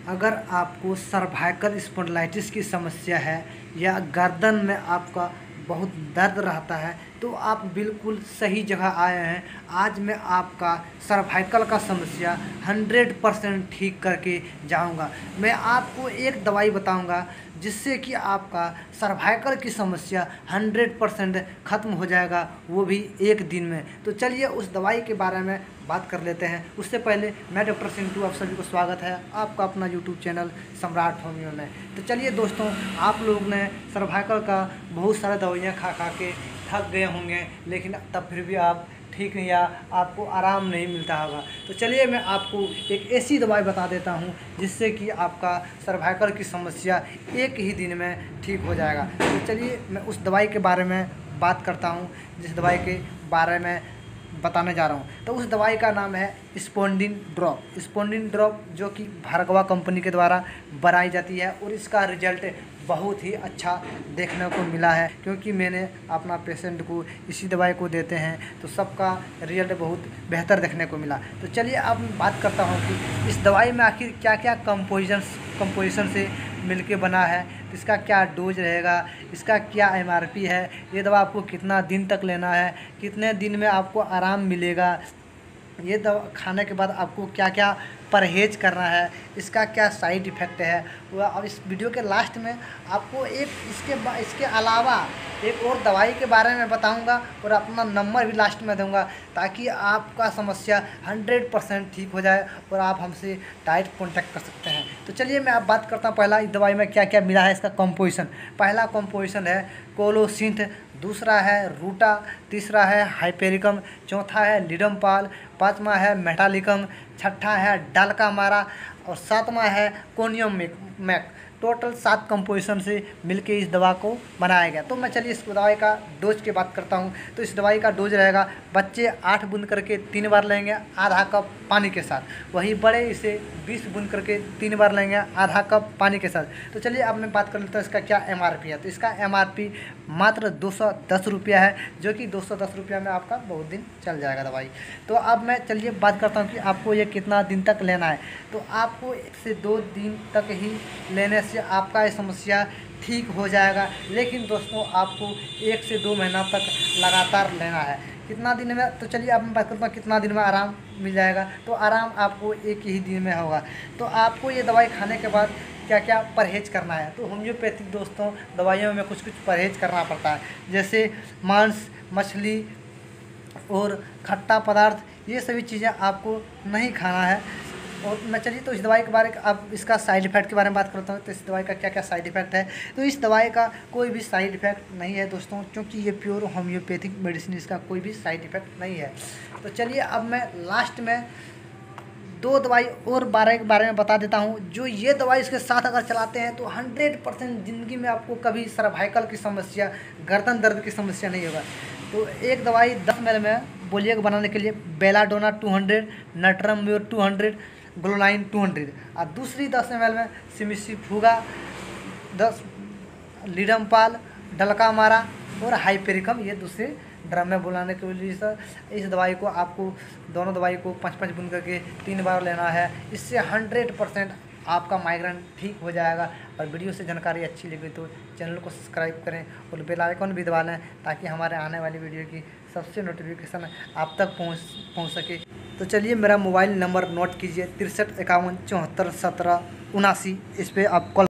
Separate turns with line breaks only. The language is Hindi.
अगर आपको सर्वाइकल स्पॉन्डिलाइटिस की समस्या है या गर्दन में आपका बहुत दर्द रहता है तो आप बिल्कुल सही जगह आए हैं। आज मैं आपका सर्वाइकल का समस्या 100% ठीक करके जाऊंगा। मैं आपको एक दवाई बताऊंगा जिससे कि आपका सर्वाइकल की समस्या 100% ख़त्म हो जाएगा, वो भी एक दिन में। तो चलिए उस दवाई के बारे में बात कर लेते हैं। उससे पहले मैं डॉक्टर सिंटू, आप सभी को स्वागत है आपका अपना यूट्यूब चैनल सम्राट होमियो में। तो चलिए दोस्तों, आप लोग ने सर्वाइकल का बहुत सारा दवाइयाँ खा खा के थक गए होंगे, लेकिन तब फिर भी आप ठीक नहीं, या आपको आराम नहीं मिलता होगा। तो चलिए मैं आपको एक ऐसी दवाई बता देता हूं जिससे कि आपका सर्वाइकल की समस्या एक ही दिन में ठीक हो जाएगा। तो चलिए मैं उस दवाई के बारे में बात करता हूं जिस दवाई के बारे में बताने जा रहा हूं। तो उस दवाई का नाम है स्पोंडिन ड्रॉप। स्पोंडिन ड्रॉप जो कि भार्गवा कंपनी के द्वारा बनाई जाती है और इसका रिजल्ट बहुत ही अच्छा देखने को मिला है, क्योंकि मैंने अपना पेशेंट को इसी दवाई को देते हैं तो सबका रिजल्ट बहुत बेहतर देखने को मिला। तो चलिए अब बात करता हूँ कि इस दवाई में आखिर क्या क्या कंपोजिशन से मिलके बना है, इसका क्या डोज रहेगा, इसका क्या एमआरपी है, ये दवा आपको कितना दिन तक लेना है, कितने दिन में आपको आराम मिलेगा, ये दवा खाने के बाद आपको क्या क्या परहेज करना है, इसका क्या साइड इफ़ेक्ट है। वह अब इस वीडियो के लास्ट में आपको एक इसके अलावा एक और दवाई के बारे में बताऊंगा और अपना नंबर भी लास्ट में दूंगा, ताकि आपका समस्या 100% ठीक हो जाए और आप हमसे डायरेक्ट कॉन्टैक्ट कर सकते हैं। तो चलिए मैं अब बात करता हूँ पहला इस दवाई में क्या क्या मिला है, इसका कंपोजिशन। पहला कंपोजिशन है कोलोसिंथ, दूसरा है रूटा, तीसरा है हाइपेरिकम, चौथा है लिडमपाल, पाँचवा है मेटालिकम, छठा है डालकामारा और सातवां है कोनियम मैक। टोटल 7 कंपोजिशन से मिलके इस दवा को बनाया गया। तो मैं चलिए इस दवाई का डोज की बात करता हूँ। तो इस दवाई का डोज रहेगा, बच्चे 8 बूंद करके 3 बार लेंगे आधा कप पानी के साथ, वही बड़े इसे 20 बूंद करके 3 बार लेंगे आधा कप पानी के साथ। तो चलिए अब मैं बात कर लेता हूँ इसका क्या एमआरपी है। तो इसका एमआरपी मात्र 210 रुपया है, जो कि 210 रुपया में आपका बहुत दिन चल जाएगा दवाई। तो अब मैं चलिए बात करता हूँ कि आपको ये कितना दिन तक लेना है। तो आपको 1 से 2 दिन तक ही लेने से आपका ये समस्या ठीक हो जाएगा, लेकिन दोस्तों आपको 1 से 2 महीना तक लगातार लेना है। कितना दिन में, तो चलिए अब मैं बात करता हूँ कितना दिन में आराम मिल जाएगा। तो आराम आपको एक ही दिन में होगा। तो आपको ये दवाई खाने के बाद क्या क्या परहेज करना है। तो होम्योपैथिक दोस्तों दवाइयों में कुछ कुछ परहेज करना पड़ता है, जैसे मांस, मछली और खट्टा पदार्थ, ये सभी चीज़ें आपको नहीं खाना है। और मैं चलिए तो इस दवाई के बारे में अब इसका साइड इफ़ेक्ट के बारे में बात करता हूँ। तो इस दवाई का क्या क्या साइड इफ़ेक्ट है। तो इस दवाई का कोई भी साइड इफ़ेक्ट नहीं है दोस्तों, क्योंकि ये प्योर होम्योपैथिक मेडिसिन, इसका कोई भी साइड इफ़ेक्ट नहीं है। तो चलिए अब मैं लास्ट में 2 दवाई और के बारे में बता देता हूँ, जो ये दवाई इसके साथ अगर चलाते हैं तो 100% ज़िंदगी में आपको कभी सर्वाइकल की समस्या, गर्दन दर्द की समस्या नहीं होगा। तो एक दवाई 10 ml में बोलिएगा बनाने के लिए बेलाडोना 200, नटरम म्योर 200, ग्लोनाइन 200, और दूसरी 10 ml में सिमिसीफ्लूगा 10, लिडमपाल, डलकामारा और हाइपेरिकम, ये दूसरे ड्रम में बुलाने के लिए सर इस दवाई को आपको दोनों दवाई को 5-5 बूंद करके 3 बार लेना है। इससे 100% आपका माइग्रेन ठीक हो जाएगा। और वीडियो से जानकारी अच्छी लगी तो चैनल को सब्सक्राइब करें और बेल आइकन भी दबा लें, ताकि हमारे आने वाली वीडियो की सबसे नोटिफिकेशन आप तक पहुँच सके। तो चलिए मेरा मोबाइल नंबर नोट कीजिए 63 51 74 17 79, इस पर आप कॉल